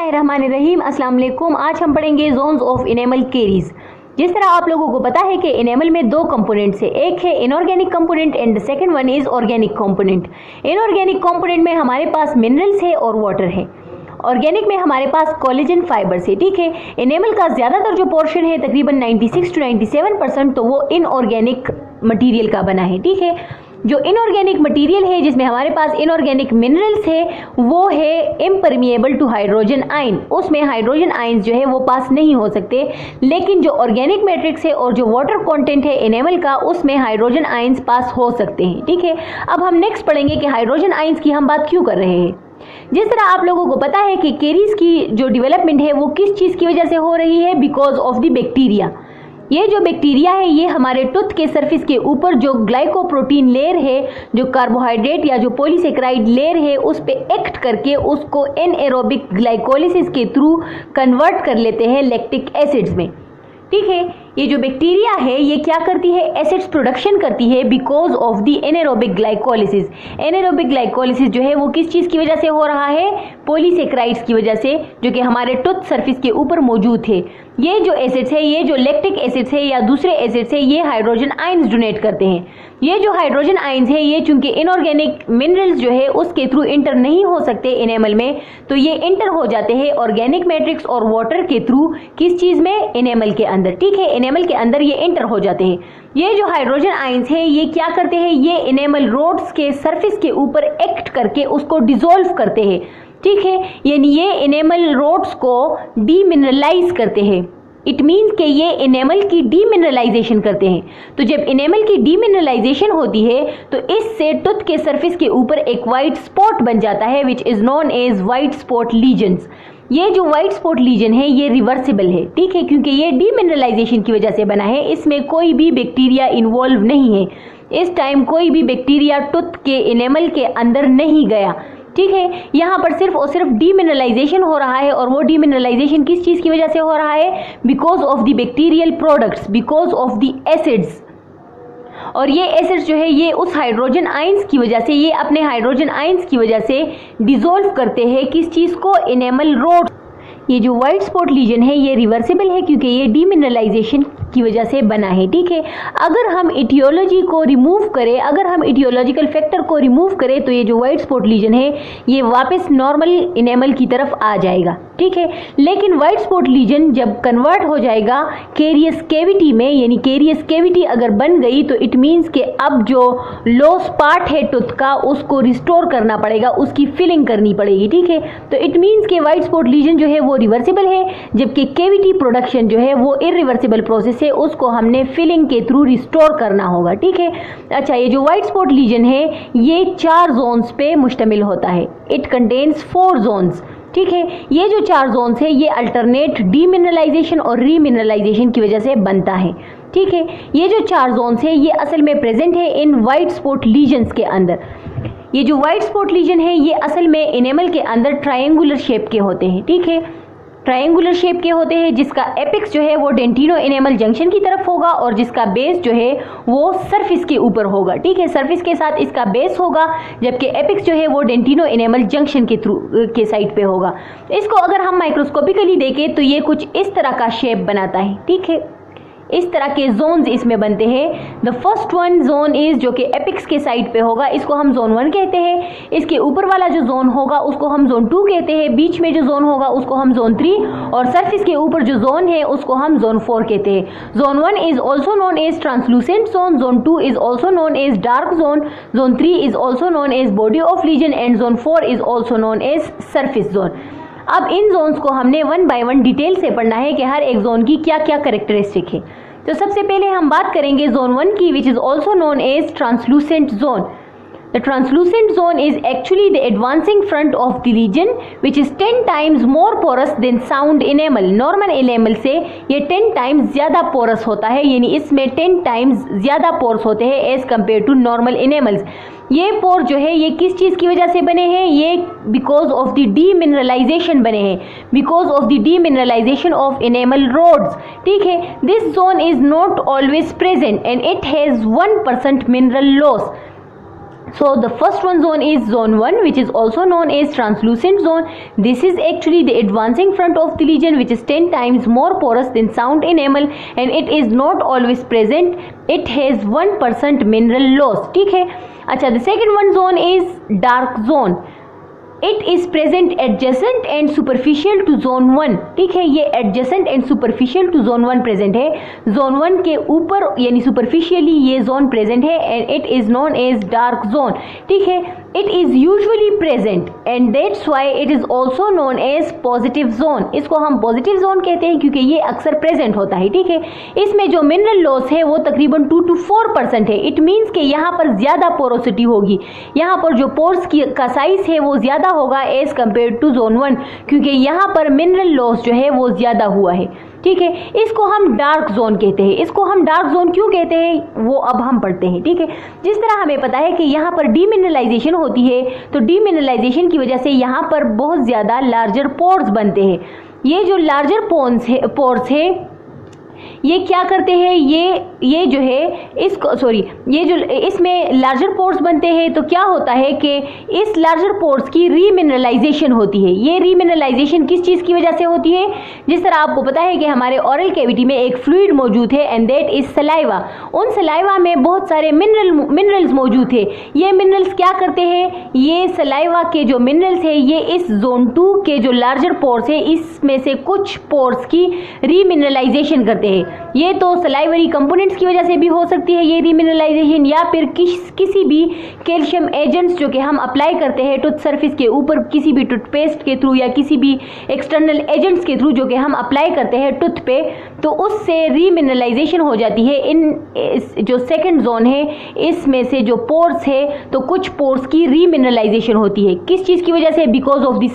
बिस्मिल्लाहिर्रहमानिर्रहीम। अस्सलाम वालेकुम। आज हम पढ़ेंगे जोन्स ऑफ इनेमल केरीज। जिस तरह आप लोगों को पता है कि इनेमल में दो कंपोनेंट्स है, एक है inorganic component and the second one is organic component. Inorganic component में हमारे पास मिनरल्स है और वाटर है। ऑर्गेनिक में हमारे पास कोलेजन फाइबर्स है। ठीक है, इनेमल का ज्यादातर जो पोर्शन है तकरीबन 96 to 97% तो वो इनऑर्गेनिक मटेरियल का बना है। ठीक है, जो इनऑर्गेनिक मटेरियल है जिसमें हमारे पास इनऑर्गेनिक मिनरल्स है वो है इम्परमिएबल टू हाइड्रोजन आयन। उसमें हाइड्रोजन आयंस जो है वो पास नहीं हो सकते, लेकिन जो ऑर्गेनिक मैट्रिक्स है और जो वाटर कंटेंट है इनेमल का उसमें हाइड्रोजन आयंस पास हो सकते हैं। ठीक है, अब हम नेक्स्ट पढ़ेंगे कि हाइड्रोजन आयंस की हम बात क्यों कर रहे हैं। जिस तरह आप लोगों को पता है कि केरीज की जो डेवलपमेंट है वो किस चीज की वजह से हो रही है, बिकॉज ऑफ द बैक्टीरिया। ये जो बैक्टीरिया है ये हमारे टूथ के सरफेस के ऊपर जो ग्लाइकोप्रोटीन लेयर है, जो कार्बोहाइड्रेट या जो पॉलीसेकेराइड लेयर है उस पे एक्ट करके उसको एनएरोबिक ग्लाइकोलिसिस के थ्रू कन्वर्ट कर लेते हैं लैक्टिक एसिड्स में। ठीक है, ये जो बैक्टीरिया है ये क्या करती है, एसिड्स प्रोडक्शन करती है because of the anaerobic glycolysis. Anaerobic glycolysis जो है वो किस चीज की वजह से हो रहा है, पॉलीसेकेराइड्स की वजह से, जो कि हमारे टूथ सरफेस के ऊपर मौजूद है। ये जो एसिड्स है, ये जो लैक्टिक एसिड्स है या दूसरे एसिड्स है, ये हाइड्रोजन आयंस डोनेट करते हैं। ये जो हाइड्रोजन आयंस है ये चूंकि इनऑर्गेनिक मिनरल्स जो है उसके थ्रू इंटर नहीं हो सकते इनेमल में, तो ये इंटर हो जाते हैं ऑर्गेनिक मैट्रिक्स और वाटर के थ्रू किस चीज में, इनेमल के अंदर। ठीक है, इनेमल के अंदर ये इंटर हो जाते हैं। ये जो हाइड्रोजन आयंस है ये क्या करते हैं, ये इनेमल रोड्स के सरफेस के ऊपर एक्ट करके उसको डिसॉल्व करते हैं। ठीक है, यानी ये इनेमल रोड्स को डीमिनरलाइज करते हैं। इट मीन्स कि ये इनेमल की डीमिनरलाइजेशन करते हैं। तो जब इनेमल की डीमिनरलाइजेशन होती है तो इससे टूथ के सरफेस के ऊपर एक वाइट स्पॉट बन जाता है which is known as white spot lesions. ये जो वाइट स्पॉट लीजन है ये रिवर्सिबल है। ठीक है, क्योंकि ये डीमिनरलाइजेशन की वजह से बना है, इसमें कोई भी बैक्टीरिया इन्वॉल्व नहीं है। इस टाइम कोई भी बैक्टीरिया टूथ के इनेमल के अंदर नहीं गया। ठीक है, यहाँ पर सिर्फ और सिर्फ डीमिनरलाइजेशन हो रहा है, और वो डीमिनरलाइजेशन किस चीज की वजह से हो रहा है, because of the bacterial products, because of the acids. और ये एसिड्स जो है ये उस हाइड्रोजन आयंस की वजह से, ये अपने हाइड्रोजन आयंस की वजह से डिसॉल्व करते हैं किस चीज को, इनेमल रोड। ये जो व्हाइट स्पॉट लीजन है ये रिवर्सिबल है क्योंकि ये डीमिनरलाइजेशन की वजह से बना है। ठीक है, अगर हम इटियोलॉजी को रिमूव करें, अगर हम इटियोलॉजिकल फैक्टर को रिमूव करें तो ये जो व्हाइट स्पॉट लीजन है ये वापस नॉर्मल इनेमल की तरफ आ जाएगा। ठीक है, लेकिन व्हाइट स्पॉट लीजन जब कन्वर्ट हो जाएगा केरियस कैविटी में, यानी केरियस कैविटी अगर बन गई तो इट मीन्स कि अब जो लॉस पार्ट है टूथ का उसको रिस्टोर करना पड़ेगा, उसकी फिलिंग करनी पड़ेगी। ठीक है, तो इट मीन्स कि व्हाइट स्पॉट लीजन जो है वो रिवर्सिबल है, जबकि कैविटी प्रोडक्शन जो है वो इरिवर्सिबल प्रोसेस है, उसको हमने फिलिंग के थ्रू रिस्टोर करना होगा। ठीक है, अच्छा, ये जो व्हाइट स्पॉट लीजन है ये 4 जोन्स पे मुश्तमिल होता है। It contains 4 zones. ठीक है, ये जो 4 जोन्स है ये अल्टरनेट डीमिनरलाइजेशन और रीमिनरलाइजेशन की वजह से बनता है। ठीक है, ये जो 4 जोन्स है ये असल में प्रेजेंट है इन व्हाइट स्पॉट लीजन्स के अंदर। ये जो व्हाइट स्पॉट लीजन है ये असल में इनेमल के अंदर ट्रायंगुलर शेप के होते हैं। ठीक है, ट्रायंगुलर शेप के होते हैं, जिसका एपिक्स जो है वो डेंटिनो इनेमल जंक्शन की तरफ होगा और जिसका बेस जो है वो सरफेस के ऊपर होगा। ठीक है, सरफेस के साथ इसका बेस होगा, जबकि एपिक्स जो है वो डेंटिनो इनेमल जंक्शन के थ्रू के साइड पे होगा। इसको अगर हम माइक्रोस्कोपिकली देखें तो ये कुछ इस तरह का शेप बनाता है। ठीक है, इस तरह के जोन्स इसमें बनते हैं। The first one zone is जो कि एपिक्स के साइड पे होगा, इसको हम जोन 1 कहते हैं। इसके ऊपर वाला जो जोन होगा उसको हम जोन 2 कहते हैं। बीच में जो जोन होगा उसको हम जोन 3, और सरफेस के ऊपर जो जोन है उसको हम जोन 4 कहते हैं। Zone 1 is also known as translucent zone, zone 2 is also known as dark zone, zone 3 is also known as body of lesion and zone 4 is also known as surface zone. अब इन Jones को हमने 1 bye 1 detail से पढ़ना है कि हर एक zone की क्या क्या कैरेक्टरिस्टिक है। तो सबसे पहले हम बात करेंगे जोन 1 की, which is also known as translucent zone. The translucent zone is actually the advancing front of the lesion which is 10 times more porous than sound enamel. Normal enamel से ये 10 times ज़्यादा porous होता है, यानी इसमें 10 times ज़्यादा pores होते हैं as compared to normal enamels. ये पोर जो है ये किस चीज़ की वजह से बने हैं, ये बिकॉज ऑफ द डीमिनरलाइजेशन बने हैं, because of the demineralisation of enamel rods. ठीक है, this zone is not always present and it has 1% mineral loss. So the first one zone is zone 1, which is also known as translucent zone. This is actually the advancing front of the lesion, which is 10 times more porous than sound enamel, and it is not always present. It has 1% mineral loss. ठीक है. अच्छा, the second one zone is dark zone. It is present adjacent and superficial to zone 1. ठीक है, ये adjacent and superficial to zone 1 present है. Zone 1 के ऊपर यानी सुपरफिशियली ये जोन प्रेजेंट है and it is known as dark zone. ठीक है, it is usually present and that's why it is also known as positive zone. इसको हम पॉजिटिव जोन कहते हैं क्योंकि ये अक्सर प्रेजेंट होता है. ठीक है, इसमें जो मिनरल लॉस है वो तकरीबन 2 to 4% है. इट मीन्स कि यहाँ पर ज्यादा पोरोसिटी होगी, यहाँ पर जो पोर्स का साइज है वो ज्यादा होगा एज कंपेयर टू जोन 1, क्योंकि यहाँ पर मिनरल लॉस जो है वो ज्यादा हुआ है. ठीक है, इसको हम डार्क जोन कहते हैं. इसको हम डार्क जोन क्यों कहते हैं वो अब हम पढ़ते हैं. ठीक है, जिस तरह हमें पता है कि यहाँ पर डीमिनरलाइजेशन होती है, तो डीमिनरलाइजेशन की वजह से यहाँ पर बहुत ज्यादा लार्जर पोर्स बनते हैं. ये जो लार्जर पोर्स है ये क्या करते हैं, ये जो है इसको ये जो इसमें लार्जर पोर्स बनते हैं, तो क्या होता है कि इस लार्जर पोर्स की रीमिनरलाइजेशन होती है. ये रीमिनरलाइजेशन किस चीज़ की वजह से होती है? जिस तरह आपको पता है कि हमारे ओरल कैविटी में एक फ्लूइड मौजूद है एंड दैट इज सलाइवा. उन सलाइवा में बहुत सारे मिनरल्स मौजूद है. ये मिनरल्स क्या करते हैं, ये सलाइवा के जो मिनरल्स है ये इस जोन 2 के जो लार्जर पोर्स है इसमें से कुछ पोर्स की रीमिनरलाइजेशन करते हैं. ये तो सलाइवरी कंपोनेंट्स की वजह से भी हो सकती है ये रीमिनरलाइजेशन, या फिर किसी भी कैल्शियम एजेंट्स जो कि हम अप्लाई करते हैं टूथ सरफेस के ऊपर किसी भी टूथपेस्ट के थ्रू या किसी भी एक्सटर्नल एजेंट्स के थ्रू जो कि हम अप्लाई करते हैं टूथ पे, तो उससे रीमिनरलाइजेशन हो जाती है. इन जो सेकंड जोन है इसमें से जो पोर्स है तो कुछ पोर्स की रीमिनरलाइजेशन होती है. किस चीज़ की वजह से? Because of the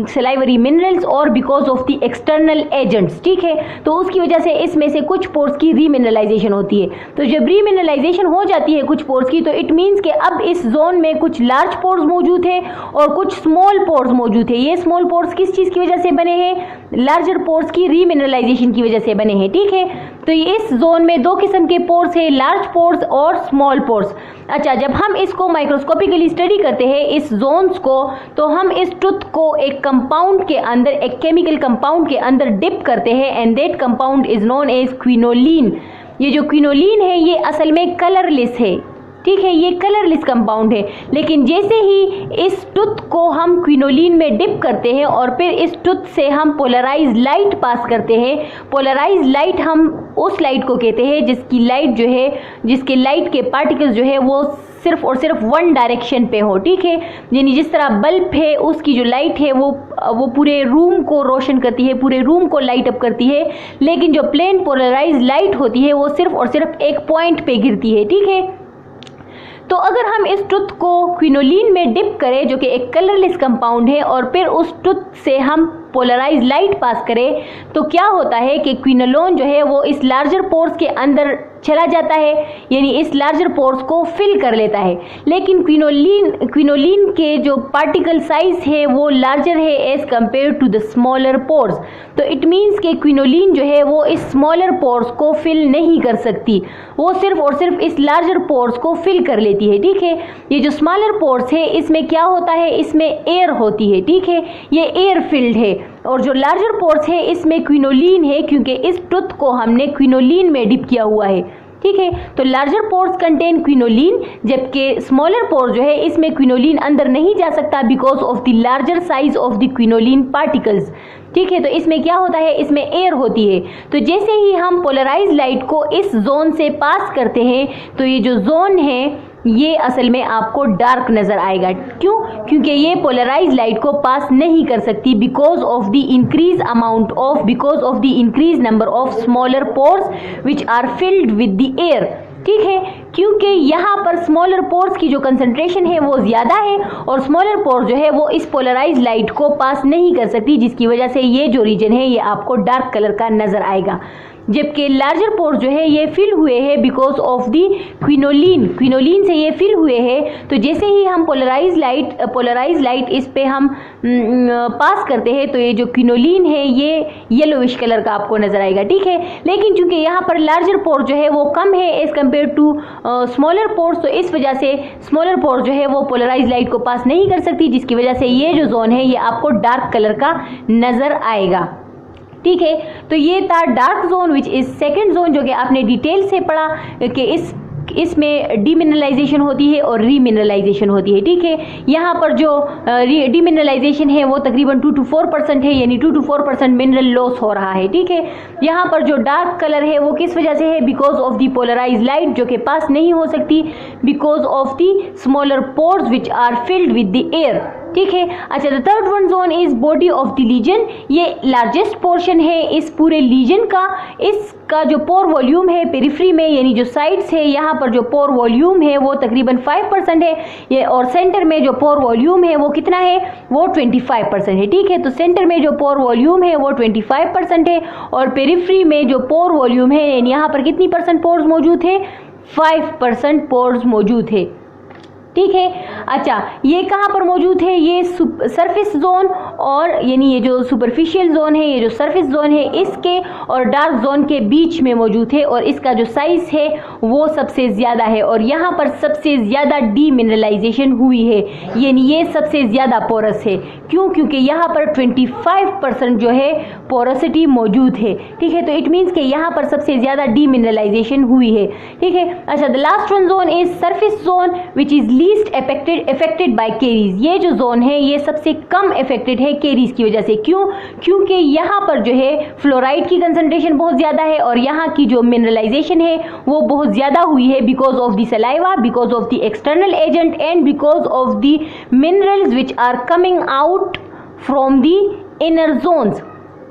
salivary minerals और because of the external agents. ठीक है, तो उसकी वजह से इसमें से कुछ पोर्स की रीमिनरलाइजेशन होती है. तो जब रीमिनरलाइजेशन हो जाती है कुछ पोर्स की, तो इट मीन्स कि अब इस जोन में कुछ लार्ज पोर्स मौजूद है और कुछ स्मॉल पोर्स मौजूद है. ये स्मॉल पोर्स किस चीज़ की वजह से बने हैं? लार्जर पोर्स की रीमिनरलाइजेशन की वजह से बने हैं. ठीक है, तो इस जोन में 2 किस्म के पोर्स है, लार्ज पोर्स और स्मॉल पोर्स. अच्छा, जब हम इसको माइक्रोस्कोपिकली स्टडी करते हैं इस जोन्स को, तो हम इस टूथ को एक कंपाउंड के अंदर, एक केमिकल कंपाउंड के अंदर डिप करते हैं and that compound is known as quinoline. ये जो क्विनोलिन है ये असल में कलरलेस है. ठीक है, ये कलरलेस कंपाउंड है, लेकिन जैसे ही इस टूथ को हम क्विनोलिन में डिप करते हैं और फिर इस टूथ से हम पोलराइज लाइट पास करते हैं. पोलराइज लाइट हम उस लाइट को कहते हैं जिसकी लाइट जो है, जिसके लाइट के पार्टिकल्स जो है वो सिर्फ और सिर्फ वन डायरेक्शन पे हो. ठीक है, यानी जिस तरह बल्ब है उसकी जो लाइट है वो पूरे रूम को रोशन करती है, पूरे रूम को लाइट अप करती है, लेकिन जो प्लेन पोलराइज लाइट होती है वो सिर्फ और सिर्फ एक पॉइंट पे गिरती है. ठीक है, तो अगर हम इस टूथ को क्विनोलिन में डिप करें जो कि एक कलरलेस कंपाउंड है और फिर उस टूथ से हम पोलराइज लाइट पास करें, तो क्या होता है कि क्विनोलोन जो है वो इस लार्जर पोर्स के अंदर चला जाता है, यानी इस लार्जर पोर्स को फिल कर लेता है. लेकिन क्विनोलिन के जो पार्टिकल साइज है वो लार्जर है as compare to the smaller pores. तो इट मीन्स कि क्विनोलिन जो है वो इस स्मॉलर पोर्स को फिल नहीं कर सकती, वो सिर्फ और सिर्फ इस लार्जर पोर्स को फिल कर लेती है. ठीक है, ये जो स्मॉलर पोर्स है इसमें क्या होता है, इसमें एयर होती है. ठीक है, ये एयर फिल्ड है, और जो लार्जर पोर्स है इसमें क्विनोलिन है क्योंकि इस टूथ को हमने क्विनोलिन में डिप किया हुआ है. ठीक है, तो लार्जर पोर्स कंटेन क्विनोलिन, जबकि स्मॉलर पोर्स जो है इसमें क्विनोलिन अंदर नहीं जा सकता because of the larger size of the quinoline particles. ठीक है, तो इसमें क्या होता है, इसमें एयर होती है. तो जैसे ही हम पोलराइज लाइट को इस जोन से पास करते हैं तो ये जो जोन है ये असल में आपको डार्क नजर आएगा. क्यों? क्योंकि ये पोलराइज लाइट को पास नहीं कर सकती because of the increase number of smaller pores which are filled with the air. ठीक है, क्योंकि यहाँ पर स्मॉलर पोर्स की जो कंसंट्रेशन है वो ज़्यादा है और स्मॉलर पोर्स जो है वो इस पोलराइज लाइट को पास नहीं कर सकती, जिसकी वजह से ये जो रीजन है ये आपको डार्क कलर का नज़र आएगा. जबकि लार्जर पोर्स जो है ये फिल हुए हैं बिकॉज ऑफ दी क्विनोलिन से ये फिल हुए हैं। तो जैसे ही हम पोलराइज लाइट इस पे हम पास करते हैं तो ये जो क्विनोलिन है ये येलोविश कलर का आपको नजर आएगा, ठीक है। लेकिन चूंकि यहाँ पर लार्जर पोर्स जो है वो कम है as compare to smaller pores, तो इस वजह से स्मॉलर पोर्स जो है वो पोलराइज लाइट को पास नहीं कर सकती, जिसकी वजह से ये जो जोन है ये आपको डार्क कलर का नजर आएगा, ठीक है। तो ये था dark zone which is second zone, जो कि आपने डिटेल से पढ़ा कि इसमें डीमिनरलाइजेशन होती है और रीमिनरलाइजेशन होती है, ठीक है। यहाँ पर जो डीमिनरलाइजेशन है वो तकरीबन 2 to 4% है, यानी 2 to 4% मिनरल लॉस हो रहा है, ठीक है। यहाँ पर जो डार्क कलर है वो किस वजह से है, because of the polarize light जो कि पास नहीं हो सकती, because of the smaller pores which are filled with the air, ठीक है। अच्छा, the third one zone is body of the lesion, ये लार्जेस्ट पोर्शन है इस पूरे लीजन का। इसका जो पोर वॉल्यूम है पेरिफ्री में यानी जो साइड्स है यहाँ पर जो पोर वॉल्यूम है वो तकरीबन 5% है ये, और सेंटर में जो पोर वॉल्यूम है वो कितना है, वो 25% है, ठीक है। तो सेंटर में जो पोर वॉल्यूम है वो 25% है और पेरिफ्री में जो पोर वॉल्यूम है यानी यहाँ पर कितनी परसेंट पोर्स मौजूद है, 5% पोर्स मौजूद है, ठीक है। अच्छा, ये कहाँ पर मौजूद है, ये सरफेस जोन और यानी ये जो सुपरफिशियल जोन है, ये जो सरफेस जोन है इसके और डार्क जोन के बीच में मौजूद है और इसका जो साइज है वो सबसे ज़्यादा है और यहाँ पर सबसे ज़्यादा डीमिनरलाइजेशन हुई है, यानी ये सबसे ज़्यादा पोरस है। क्यों? क्योंकि यहाँ पर 25% जो है पोरोसिटी मौजूद है, ठीक है। तो इट मीन्स कि यहाँ पर सबसे ज़्यादा डीमिनरलाइजेशन हुई है, ठीक है। अच्छा, the last one zone is surface zone which is least affected by caries. ये जो जोन है ये सबसे कम अफेक्टेड है केरीज की वजह से। क्यों? क्योंकि यहाँ पर जो है फ्लोराइड की कंसंट्रेशन बहुत ज़्यादा है और यहाँ की जो मिनरलाइजेशन है वो बहुत ज़्यादा हुई है because of the saliva, because of the external agent and because of the minerals which are coming out from the inner zones.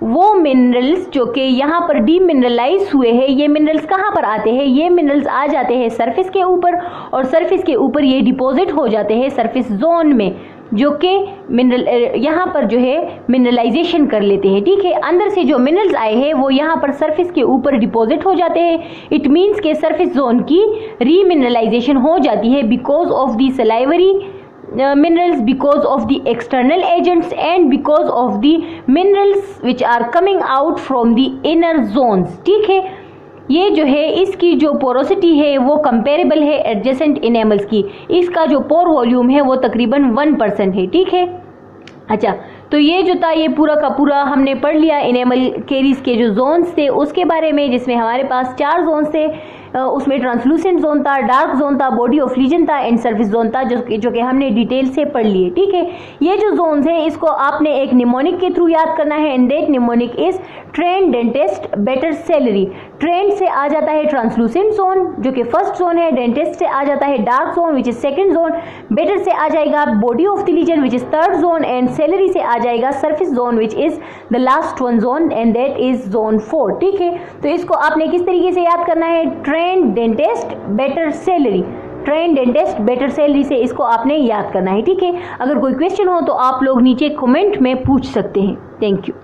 वो मिनरल्स जो कि यहाँ पर डीमिनरलाइज हुए हैं, ये मिनरल्स कहाँ पर आते हैं, ये मिनरल्स आ जाते हैं सरफेस के ऊपर और सरफेस के ऊपर ये डिपॉजिट हो जाते हैं सरफेस जोन में, जो कि मिनरल यहाँ पर जो है मिनरलाइजेशन कर लेते हैं, ठीक है। अंदर से जो मिनरल्स आए हैं वो यहाँ पर सरफेस के ऊपर डिपॉजिट हो जाते हैं। इट मीन्स के सरफेस जोन की रीमिनरलाइजेशन हो जाती है because of the salivary minerals, because of the external agents and because of the minerals which are coming out from the inner zones, ठीक है। ये जो है इसकी जो पोरोसिटी है वो कंपेरेबल है एडजेसेंट इनेमल्स की। इसका जो पोर वॉल्यूम है वो तकरीबन 1% है, ठीक है। अच्छा, तो ये जो था ये पूरा का पूरा हमने पढ़ लिया इनेमल केरीज के जो जोन्स थे उसके बारे में, जिसमें हमारे पास 4 जोन्स थे। उसमें ट्रांसलूसेंट जोन था, डार्क जोन था, बॉडी ऑफ लीजन था एंड सरफेस जोन था, जो कि हमने डिटेल से पढ़ लिए, ठीक है। ये जो जोन्स है इसको आपने एक निमोनिक के थ्रू याद करना है and that mnemonic is trend, dentist, better salary. Trend से आ जाता है ट्रांसलूसेंट जोन जो कि फर्स्ट जोन है, डेंटिस्ट से आ जाता है dark zone which is second zone, better से आ जाएगा body of the lesion which is third zone and celery से आ जाएगा surface zone which is the last one zone and that is zone 4, ठीक है। तो इसको आपने किस तरीके से याद करना है, trend, dentist, better salary, trend, dentist, better salary से इसको आपने याद करना है, ठीक है। अगर कोई क्वेश्चन हो तो आप लोग नीचे कमेंट में पूछ सकते हैं। Thank you.